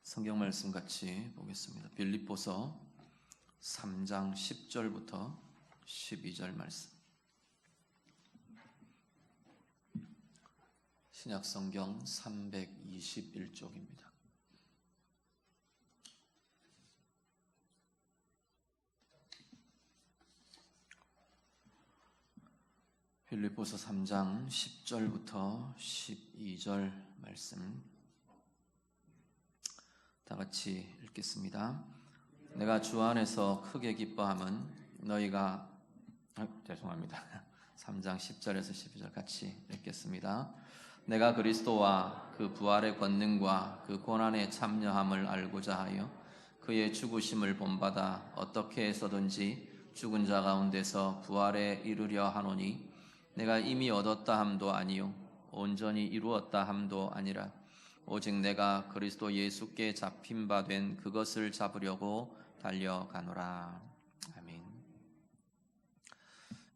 성경 말씀 같이 보겠습니다. 빌립보서 3장 10절부터 12절 말씀. 신약 성경 321쪽입니다. 빌립보서 3장 10절부터 12절 말씀 다 같이 읽겠습니다. 내가 주 안에서 크게 기뻐함은 너희가 3장 10절에서 12절 같이 읽겠습니다. 내가 그리스도와 그 부활의 권능과 그 고난에 참여함을 알고자 하여 그의 죽으심을 본받아 어떻게 해서든지 죽은 자 가운데서 부활에 이르려 하노니 내가 이미 얻었다 함도 아니요 온전히 이루었다 함도 아니라 오직 내가 그리스도 예수께 잡힌 바 된 그것을 잡으려고 달려가노라. 아멘.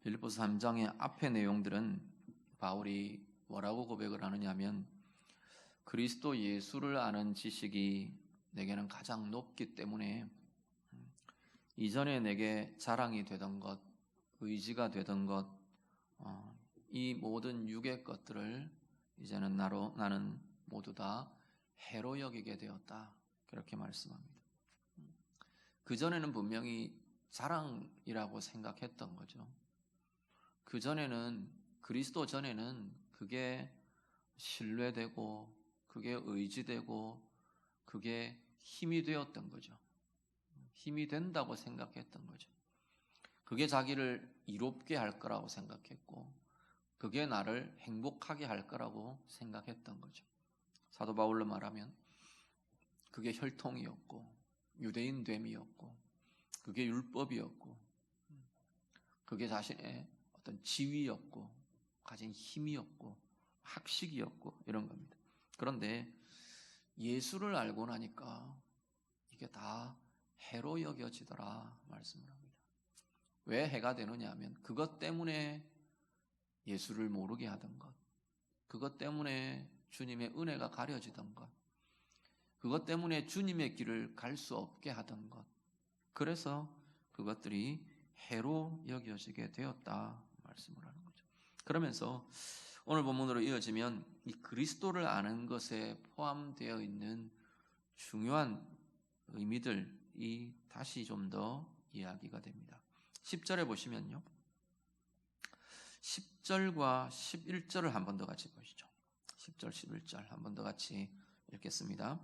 빌립보서 3장의 앞의 내용들은 바울이 뭐라고 고백을 하느냐면 그리스도 예수를 아는 지식이 내게는 가장 높기 때문에 이전에 내게 자랑이 되던 것, 의지가 되던 것, 이 모든 육의 것들을 이제는 나는 모두 다 해로 여기게 되었다. 그렇게 말씀합니다. 그전에는 분명히 자랑이라고 생각했던 거죠. 그전에는, 그리스도 전에는 그게 신뢰되고 그게 의지되고 그게 힘이 되었던 거죠. 힘이 된다고 생각했던 거죠. 그게 자기를 이롭게 할 거라고 생각했고 그게 나를 행복하게 할 거라고 생각했던 거죠. 사도 바울로 말하면 그게 혈통이었고 유대인됨이었고 그게 율법이었고 그게 자신의 어떤 지위였고 가진 힘이었고 학식이었고 이런 겁니다. 그런데 예수를 알고 나니까 이게 다 해로 여겨지더라 말씀을 합니다. 왜 해가 되느냐 하면 그것 때문에 예수를 모르게 하던 것, 그것 때문에 주님의 은혜가 가려지던 것, 그것 때문에 주님의 길을 갈 수 없게 하던 것, 그래서 그것들이 해로 여겨지게 되었다 말씀을 하는 거죠. 그러면서 오늘 본문으로 이어지면 이 그리스도를 아는 것에 포함되어 있는 중요한 의미들이 다시 좀 더 이야기가 됩니다. 10절에 보시면요, 10절과 11절을 한 번 더 같이 보시죠. 10절, 11절 한 번 더 같이 읽겠습니다.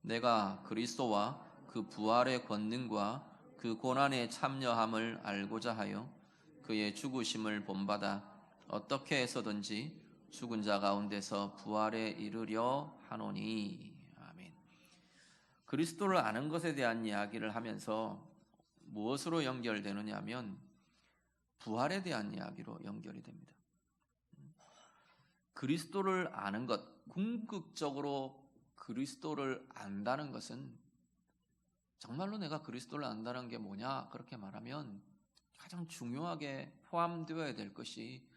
내가 그리스도와 그 부활의 권능과 그 고난에 참여함을 알고자 하여 그의 죽으심을 본받아 어떻게 해서든지 죽은 자 가운데서 부활에 이르려 하노니. 아멘. 그리스도를 아는 것에 대한 이야기를 하면서 무엇으로 연결되느냐 하면 부활에 대한 이야기로 연결이 됩니다. 그리스도를 아는 것, 궁극적으로 그리스도를 안다는 것은 정말로 내가 그리스도를 안다는 게 뭐냐 그렇게 말하면 가장 중요하게 포함되어야 될 것이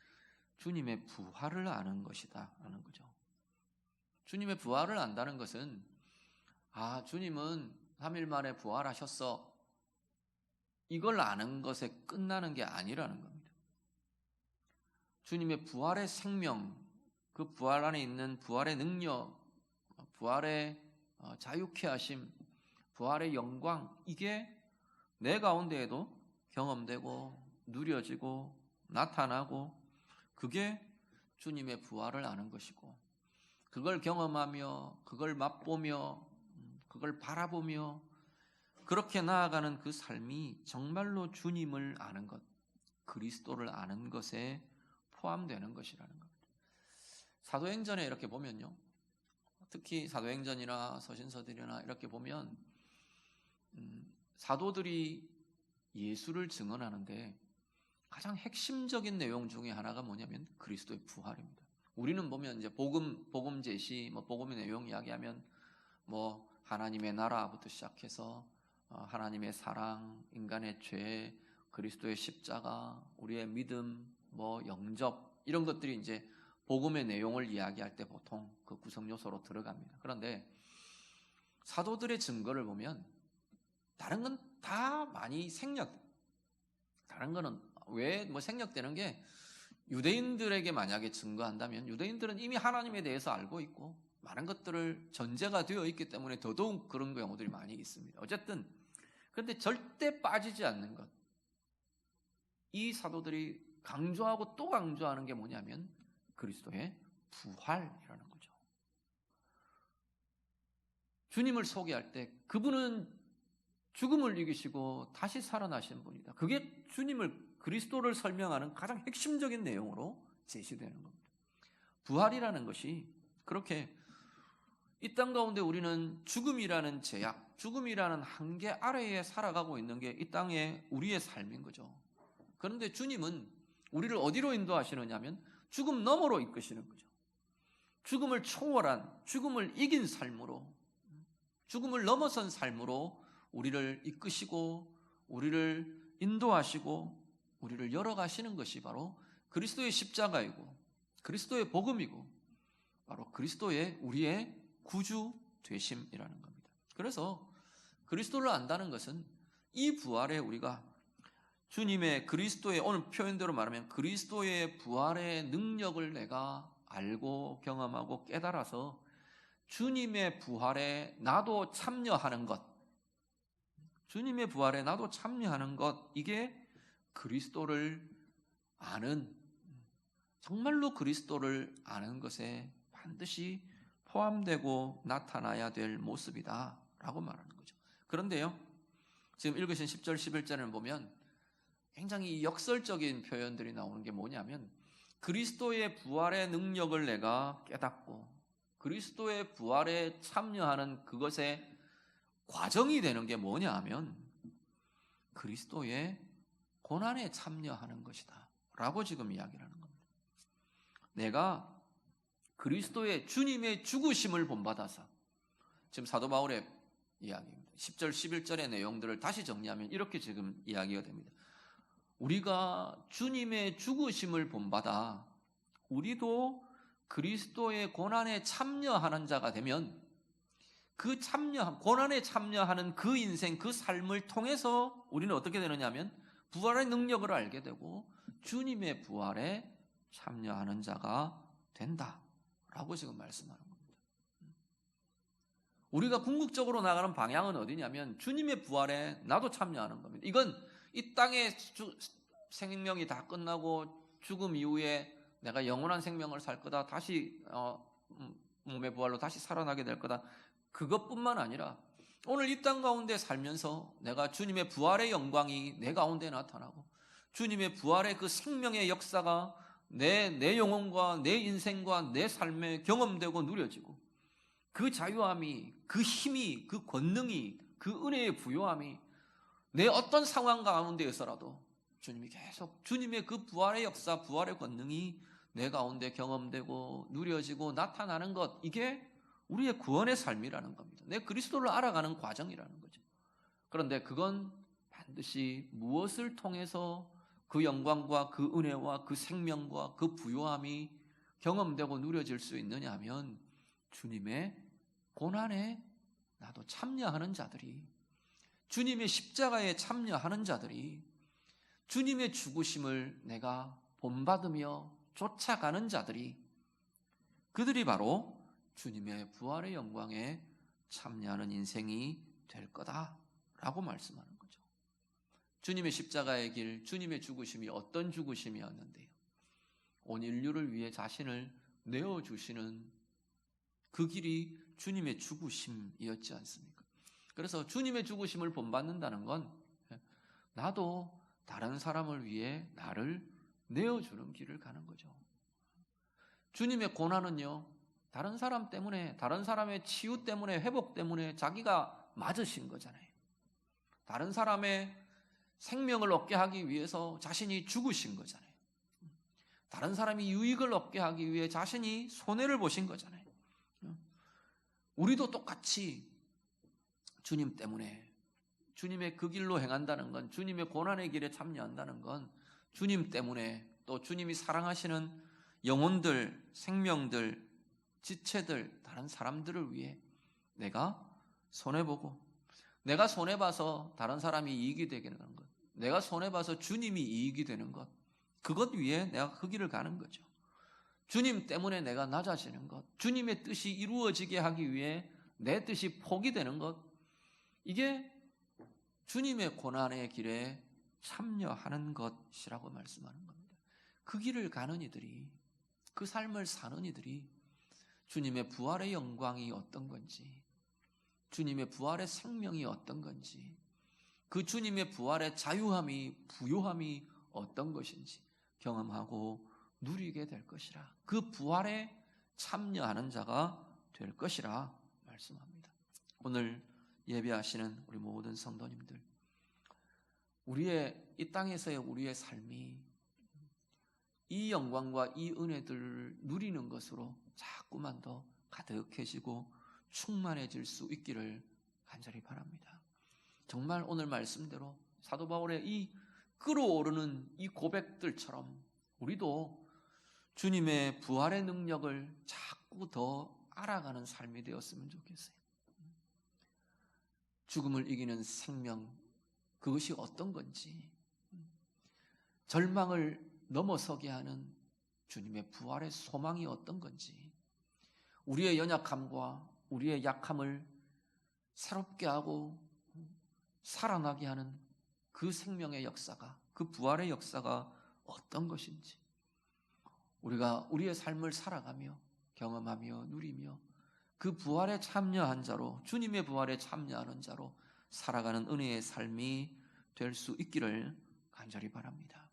주님의 부활을 아는 것이다 라는 거죠. 주님의 부활을 안다는 것은 주님은 3일 만에 부활하셨어, 이걸 아는 것에 끝나는 게 아니라는 겁니다. 주님의 부활의 생명, 그 부활 안에 있는 부활의 능력, 부활의 자유케 하심, 부활의 영광, 이게 내 가운데에도 경험되고 누려지고 나타나고 그게 주님의 부활을 아는 것이고 그걸 경험하며 그걸 맛보며 그걸 바라보며 그렇게 나아가는 그 삶이 정말로 주님을 아는 것, 그리스도를 아는 것에 포함되는 것이라는 겁니다. 사도행전에 이렇게 보면요, 특히 사도행전이나 서신서들이나 이렇게 보면 사도들이 예수를 증언하는데 가장 핵심적인 내용 중에 하나가 뭐냐면 그리스도의 부활입니다. 우리는 보면 이제 복음 제시, 복음의 내용 이야기하면 하나님의 나라부터 시작해서 하나님의 사랑, 인간의 죄, 그리스도의 십자가, 우리의 믿음, 영접 이런 것들이 이제 복음의 내용을 이야기할 때 보통 그 구성 요소로 들어갑니다. 그런데 사도들의 증거를 보면 다른 건 다 많이 다른 거는 왜 생략되는 게, 유대인들에게 만약에 증거한다면 유대인들은 이미 하나님에 대해서 알고 있고 많은 것들을 전제가 되어 있기 때문에 더더욱 그런 경우들이 많이 있습니다. 어쨌든 그런데 절대 빠지지 않는 것, 이 사도들이 강조하고 또 강조하는 게 뭐냐면 그리스도의 부활이라는 거죠. 주님을 소개할 때 그분은 죽음을 이기시고 다시 살아나신 분이다. 그게 그리스도를 설명하는 가장 핵심적인 내용으로 제시되는 겁니다. 부활이라는 것이 그렇게 이 땅 가운데 우리는 죽음이라는 제약, 죽음이라는 한계 아래에 살아가고 있는 게 이 땅의 우리의 삶인 거죠. 그런데 주님은 우리를 어디로 인도하시느냐면 죽음 너머로 이끄시는 거죠. 죽음을 초월한, 죽음을 이긴 삶으로, 죽음을 넘어선 삶으로 우리를 이끄시고 우리를 인도하시고 우리를 열어가시는 것이 바로 그리스도의 십자가이고 그리스도의 복음이고 바로 그리스도의 우리의 구주 되심이라는 겁니다. 그래서 그리스도를 안다는 것은 이 부활에 우리가 주님의 그리스도의, 오늘 표현대로 말하면 그리스도의 부활의 능력을 내가 알고 경험하고 깨달아서 주님의 부활에 나도 참여하는 것, 주님의 부활에 나도 참여하는 것, 이게 그리스도를 아는, 정말로 그리스도를 아는 것에 반드시 포함되고 나타나야 될 모습이다 라고 말하는 거죠. 그런데요, 지금 읽으신 10절 11절을 보면 굉장히 역설적인 표현들이 나오는 게 뭐냐면 그리스도의 부활의 능력을 내가 깨닫고 그리스도의 부활에 참여하는 그것의 과정이 되는 게 뭐냐 하면 그리스도의 고난에 참여하는 것이다 라고 지금 이야기를 하는 겁니다. 내가 그리스도의 주님의 죽으심을 본받아서, 지금 사도 바울의 이야기입니다. 10절 11절의 내용들을 다시 정리하면 이렇게 지금 이야기가 됩니다. 우리가 주님의 죽으심을 본받아 우리도 그리스도의 고난에 참여하는 자가 되면 그 고난에 참여하는 그 인생, 그 삶을 통해서 우리는 어떻게 되느냐 하면 부활의 능력을 알게 되고 주님의 부활에 참여하는 자가 된다 라고 지금 말씀하는 겁니다. 우리가 궁극적으로 나가는 방향은 어디냐면 주님의 부활에 나도 참여하는 겁니다. 이건 이 땅의 생명이 다 끝나고 죽음 이후에 내가 영원한 생명을 살 거다, 다시 몸의 부활로 다시 살아나게 될 거다, 그것뿐만 아니라 오늘 이 땅 가운데 살면서 내가 주님의 부활의 영광이 내 가운데 나타나고 주님의 부활의 그 생명의 역사가 내 영혼과 내 인생과 내 삶에 경험되고 누려지고 그 자유함이, 그 힘이, 그 권능이, 그 은혜의 부요함이 내 어떤 상황 가운데에서라도 주님이 계속 주님의 그 부활의 역사, 부활의 권능이 내 가운데 경험되고 누려지고 나타나는 것, 이게 우리의 구원의 삶이라는 겁니다. 내 그리스도를 알아가는 과정이라는 거죠. 그런데 그건 반드시 무엇을 통해서 그 영광과 그 은혜와 그 생명과 그 부요함이 경험되고 누려질 수 있느냐 하면 주님의 고난에 나도 참여하는 자들이, 주님의 십자가에 참여하는 자들이, 주님의 죽으심을 내가 본받으며 쫓아가는 자들이, 그들이 바로 주님의 부활의 영광에 참여하는 인생이 될 거다라고 말씀하는 거죠. 주님의 십자가의 길, 주님의 죽으심이 어떤 죽으심이었는데요, 온 인류를 위해 자신을 내어주시는 그 길이 주님의 죽으심이었지 않습니까? 그래서 주님의 죽으심을 본받는다는 건 나도 다른 사람을 위해 나를 내어주는 길을 가는 거죠. 주님의 고난은요, 다른 사람 때문에, 다른 사람의 치유 때문에, 회복 때문에 자기가 맞으신 거잖아요. 다른 사람의 생명을 얻게 하기 위해서 자신이 죽으신 거잖아요. 다른 사람이 유익을 얻게 하기 위해 자신이 손해를 보신 거잖아요. 우리도 똑같이 주님 때문에, 주님의 그 길로 행한다는 건, 주님의 고난의 길에 참여한다는 건 주님 때문에, 또 주님이 사랑하시는 영혼들, 생명들, 지체들, 다른 사람들을 위해 내가 손해보고, 내가 손해봐서 다른 사람이 이익이 되게 되는 것, 내가 손해봐서 주님이 이익이 되는 것, 그것 위에 내가 그 길을 가는 거죠. 주님 때문에 내가 낮아지는 것, 주님의 뜻이 이루어지게 하기 위해 내 뜻이 포기되는 것, 이게 주님의 고난의 길에 참여하는 것이라고 말씀하는 겁니다. 그 길을 가는 이들이, 그 삶을 사는 이들이 주님의 부활의 영광이 어떤 건지, 주님의 부활의 생명이 어떤 건지, 그 주님의 부활의 자유함이, 부요함이 어떤 것인지 경험하고 누리게 될 것이라, 그 부활에 참여하는 자가 될 것이라 말씀합니다. 오늘 예배하시는 우리 모든 성도님들, 우리의 이 땅에서의 우리의 삶이 이 영광과 이 은혜들을 누리는 것으로 자꾸만 더 가득해지고 충만해질 수 있기를 간절히 바랍니다. 정말 오늘 말씀대로 사도 바울의 이 끓어오르는 이 고백들처럼 우리도 주님의 부활의 능력을 자꾸 더 알아가는 삶이 되었으면 좋겠어요. 죽음을 이기는 생명, 그것이 어떤 건지, 절망을 넘어서게 하는 주님의 부활의 소망이 어떤 건지, 우리의 연약함과 우리의 약함을 새롭게 하고 살아나게 하는 그 생명의 역사가, 그 부활의 역사가 어떤 것인지, 우리가 우리의 삶을 살아가며 경험하며 누리며 그 부활에 참여한 자로, 주님의 부활에 참여하는 자로 살아가는 은혜의 삶이 될 수 있기를 간절히 바랍니다.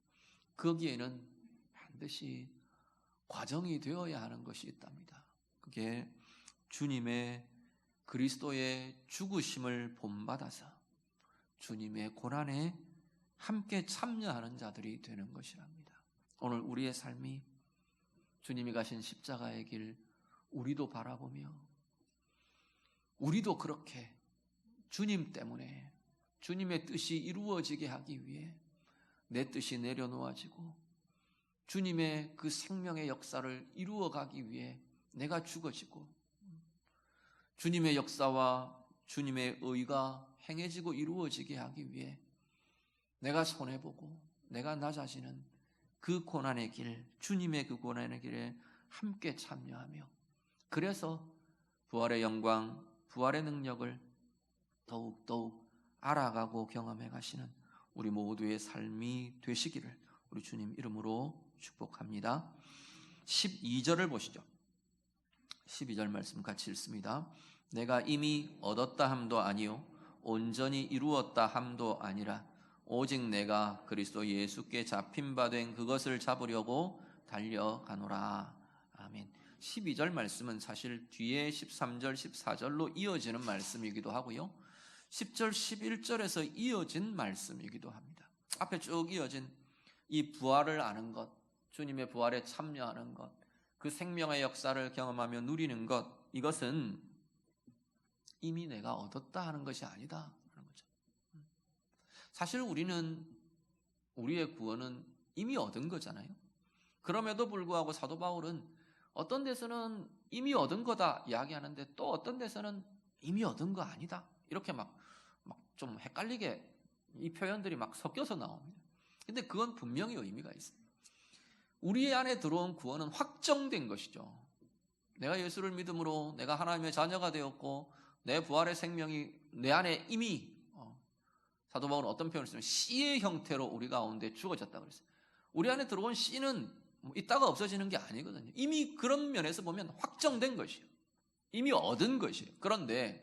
거기에는 반드시 과정이 되어야 하는 것이 있답니다. 그게 주님의 그리스도의 죽으심을 본받아서 주님의 고난에 함께 참여하는 자들이 되는 것이랍니다. 오늘 우리의 삶이 주님이 가신 십자가의 길 우리도 바라보며, 우리도 그렇게 주님 때문에 주님의 뜻이 이루어지게 하기 위해 내 뜻이 내려놓아지고 주님의 그 생명의 역사를 이루어가기 위해 내가 죽어지고 주님의 역사와 주님의 의가 행해지고 이루어지게 하기 위해 내가 손해보고 내가 낮아지는 그 고난의 길, 주님의 그 고난의 길에 함께 참여하며, 그래서 부활의 영광, 부활의 능력을 더욱더욱 알아가고 경험해 가시는 우리 모두의 삶이 되시기를 우리 주님 이름으로 축복합니다. 12절을 보시죠. 12절 말씀 같이 읽습니다. 내가 이미 얻었다 함도 아니요 온전히 이루었다 함도 아니라 오직 내가 그리스도 예수께 잡힌 바 된 그것을 잡으려고 달려가노라. 아멘. 12절 말씀은 사실 뒤에 13절, 14절로 이어지는 말씀이기도 하고요, 10절, 11절에서 이어진 말씀이기도 합니다. 앞에 쭉 이어진 이 부활을 아는 것, 주님의 부활에 참여하는 것, 그 생명의 역사를 경험하며 누리는 것, 이것은 이미 내가 얻었다 하는 것이 아니다 하는 거죠. 사실 우리는, 우리의 구원은 이미 얻은 거잖아요. 그럼에도 불구하고 사도 바울은 어떤 데서는 이미 얻은 거다 이야기하는데 또 어떤 데서는 이미 얻은 거 아니다, 이렇게 막 좀 헷갈리게 이 표현들이 막 섞여서 나옵니다. 근데 그건 분명히 의미가 있어요. 우리 안에 들어온 구원은 확정된 것이죠. 내가 예수를 믿음으로 내가 하나님의 자녀가 되었고 내 부활의 생명이 내 안에 이미, 사도 바울은 어떤 표현을 쓰면 씨의 형태로 우리 가운데 주어졌다 그랬어요. 우리 안에 들어온 씨는 있다가 없어지는 게 아니거든요. 이미 그런 면에서 보면 확정된 것이에요. 이미 얻은 것이에요. 그런데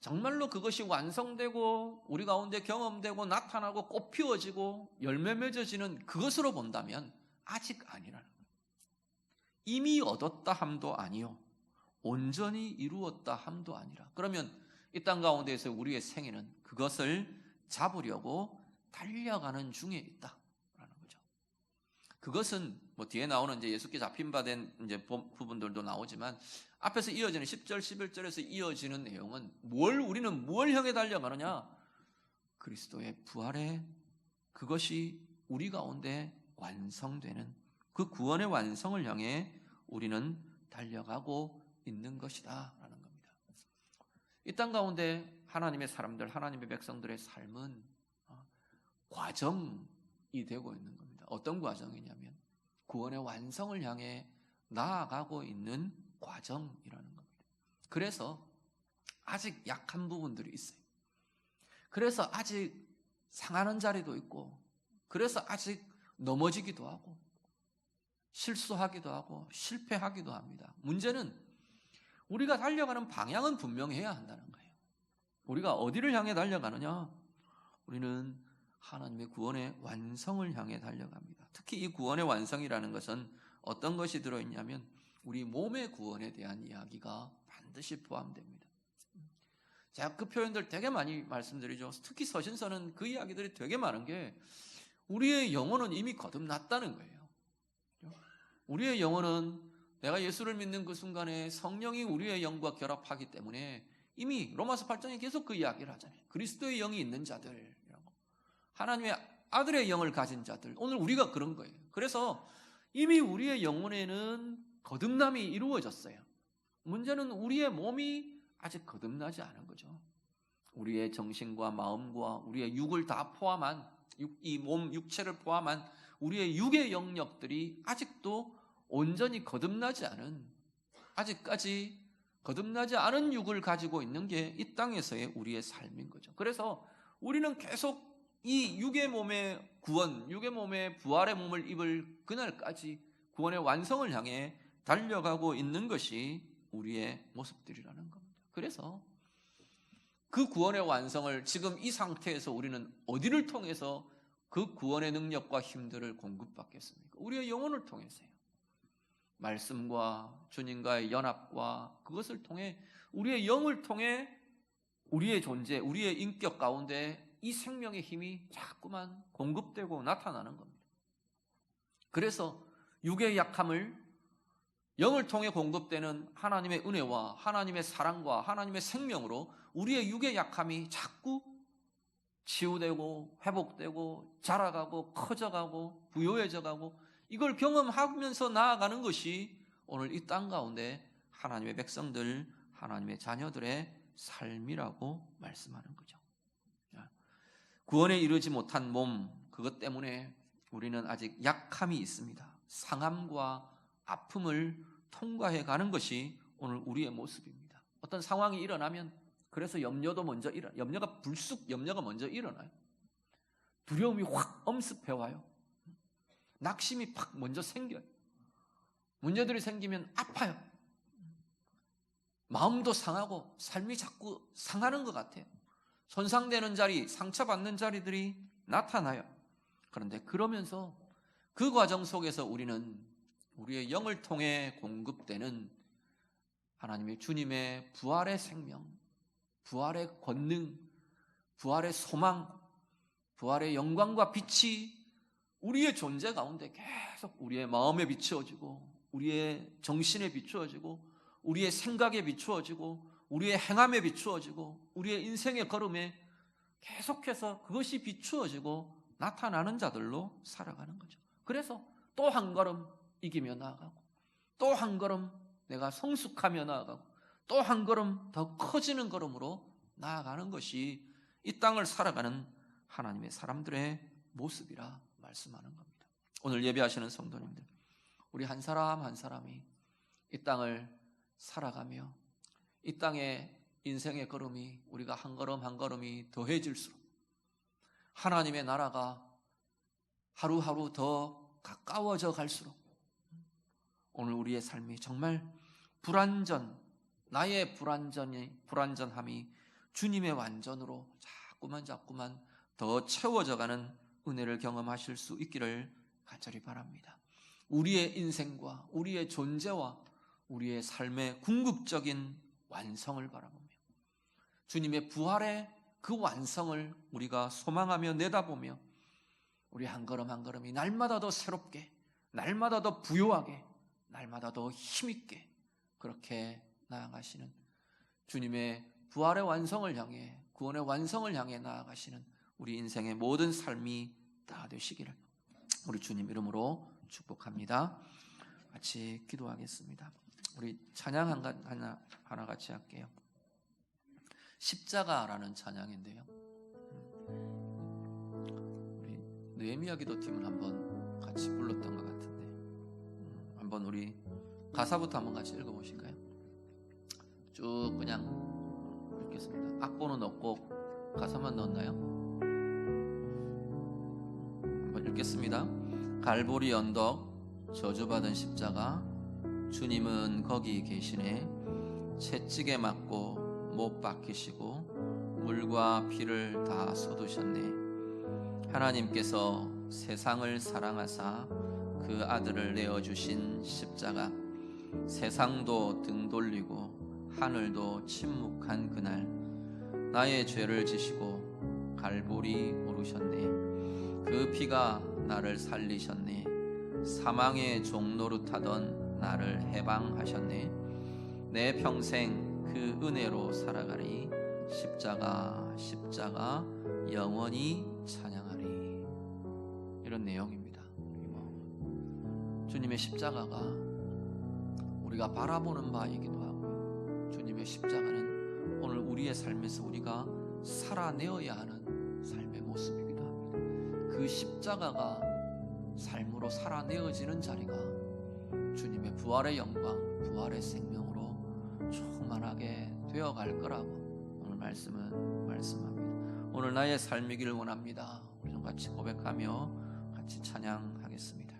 정말로 그것이 완성되고 우리 가운데 경험되고 나타나고 꽃 피워지고 열매 맺어지는 그것으로 본다면 아직 아니라는 거예요. 이미 얻었다 함도 아니요 온전히 이루었다 함도 아니라. 그러면 이 땅 가운데에서 우리의 생애는 그것을 잡으려고 달려가는 중에 있다라는 거죠. 그것은 뭐 뒤에 나오는 이제 예수께 잡힌 바 된 이제 부분들도 나오지만 앞에서 이어지는 10절, 11절에서 이어지는 내용은 우리는 뭘 향해 달려가느냐? 그리스도의 부활에 그것이 우리 가운데 완성되는 그 구원의 완성을 향해 우리는 달려가고 있는 것이다 라는 겁니다. 이 땅 가운데 하나님의 사람들, 하나님의 백성들의 삶은 과정이 되고 있는 겁니다. 어떤 과정이냐면 구원의 완성을 향해 나아가고 있는 과정이라는 겁니다. 그래서 아직 약한 부분들이 있어요. 그래서 아직 상하는 자리도 있고, 그래서 아직 넘어지기도 하고 실수하기도 하고 실패하기도 합니다. 문제는 우리가 달려가는 방향은 분명해야 한다는 거예요. 우리가 어디를 향해 달려가느냐? 우리는 하나님의 구원의 완성을 향해 달려갑니다. 특히 이 구원의 완성이라는 것은 어떤 것이 들어있냐면 우리 몸의 구원에 대한 이야기가 반드시 포함됩니다. 제가 그 표현들 되게 많이 말씀드리죠. 특히 서신서는 그 이야기들이 되게 많은 게 우리의 영혼은 이미 거듭났다는 거예요. 우리의 영혼은 내가 예수를 믿는 그 순간에 성령이 우리의 영과 결합하기 때문에 이미 로마서 8장에 계속 그 이야기를 하잖아요. 그리스도의 영이 있는 자들이라고, 하나님의 아들의 영을 가진 자들, 오늘 우리가 그런 거예요. 그래서 이미 우리의 영혼에는 거듭남이 이루어졌어요. 문제는 우리의 몸이 아직 거듭나지 않은 거죠. 우리의 정신과 마음과 우리의 육을 다 포함한, 이 몸 육체를 포함한 우리의 육의 영역들이 아직도 온전히 거듭나지 않은, 아직까지 거듭나지 않은 육을 가지고 있는 게 이 땅에서의 우리의 삶인 거죠. 그래서 우리는 계속 이 육의 몸의 구원, 육의 몸의 부활의 몸을 입을 그날까지 구원의 완성을 향해 달려가고 있는 것이 우리의 모습들이라는 겁니다. 그래서 그 구원의 완성을 지금 이 상태에서 우리는 어디를 통해서 그 구원의 능력과 힘들을 공급받겠습니까? 우리의 영혼을 통해서요. 말씀과 주님과의 연합과 그것을 통해 우리의 영을 통해 우리의 존재, 우리의 인격 가운데 이 생명의 힘이 자꾸만 공급되고 나타나는 겁니다. 그래서 육의 약함을 영을 통해 공급되는 하나님의 은혜와 하나님의 사랑과 하나님의 생명으로 우리의 육의 약함이 자꾸 치유되고 회복되고 자라가고 커져가고 부요해져가고 이걸 경험하면서 나아가는 것이 오늘 이 땅 가운데 하나님의 백성들, 하나님의 자녀들의 삶이라고 말씀하는 거죠. 구원에 이르지 못한 몸, 그것 때문에 우리는 아직 약함이 있습니다. 상함과 아픔을 통과해 가는 것이 오늘 우리의 모습입니다. 어떤 상황이 일어나면 그래서 염려가 먼저 일어나요. 두려움이 확 엄습해 와요. 낙심이 팍 먼저 생겨요. 문제들이 생기면 아파요. 마음도 상하고 삶이 자꾸 상하는 것 같아요. 손상되는 자리, 상처받는 자리들이 나타나요. 그런데 그러면서 그 과정 속에서 우리는 우리의 영을 통해 공급되는 하나님의 주님의 부활의 생명, 부활의 권능, 부활의 소망, 부활의 영광과 빛이 우리의 존재 가운데 계속 우리의 마음에 비추어지고 우리의 정신에 비추어지고 우리의 생각에 비추어지고 우리의 행함에 비추어지고 우리의 인생의 걸음에 계속해서 그것이 비추어지고 나타나는 자들로 살아가는 거죠. 그래서 또 한 걸음 이기며 나아가고 또 한 걸음 내가 성숙하며 나아가고 또 한 걸음 더 커지는 걸음으로 나아가는 것이 이 땅을 살아가는 하나님의 사람들의 모습이라 말씀하는 겁니다. 오늘 예배하시는 성도님들, 우리 한 사람 한 사람이 이 땅을 살아가며 이 땅의 인생의 걸음이 우리가 한 걸음 한 걸음이 더해질수록 하나님의 나라가 하루하루 더 가까워져 갈수록 오늘 우리의 삶이 정말 나의 불완전함이 주님의 완전으로 자꾸만 더 채워져가는 은혜를 경험하실 수 있기를 간절히 바랍니다. 우리의 인생과 우리의 존재와 우리의 삶의 궁극적인 완성을 바라보며 주님의 부활의 그 완성을 우리가 소망하며 내다보며 우리 한 걸음 한 걸음이 날마다 더 새롭게, 날마다 더 부요하게, 날마다 더 힘있게 그렇게 나아가시는 주님의 부활의 완성을 향해, 구원의 완성을 향해 나아가시는 우리 인생의 모든 삶이 다 되시기를 우리 주님 이름으로 축복합니다. 같이 기도하겠습니다. 우리 찬양 하나 같이 할게요. 십자가라는 찬양인데요. 우리 느헤미야 기도팀은 한번 같이 불렀던 것 같은데 한번 우리 가사부터 한번 같이 읽어보실까요? 쭉 그냥 읽겠습니다. 악보는 없고 가사만 넣었나요? 한번 읽겠습니다. 갈보리 언덕 저주받은 십자가 주님은 거기 계시네. 채찍에 맞고 못 박히시고 물과 피를 다 쏟으셨네. 하나님께서 세상을 사랑하사 그 아들을 내어주신 십자가, 세상도 등 돌리고 하늘도 침묵한 그날 나의 죄를 지시고 갈보리 오르셨네. 그 피가 나를 살리셨네. 사망의 종노릇하던 나를 해방하셨네. 내 평생 그 은혜로 살아가리. 십자가 십자가 영원히 찬양하리. 이런 내용입니다. 주님의 십자가가 우리가 바라보는 바이기도 하고요. 주님의 십자가는 오늘 우리의 삶에서 우리가 살아내어야 하는 삶의 모습이기도 합니다. 그 십자가가 삶으로 살아내어지는 자리가 주님의 부활의 영광, 부활의 생명으로 충만하게 되어갈 거라고 오늘 말씀은 말씀합니다. 오늘 나의 삶이기를 원합니다. 우리 좀 같이 고백하며 같이 찬양하겠습니다.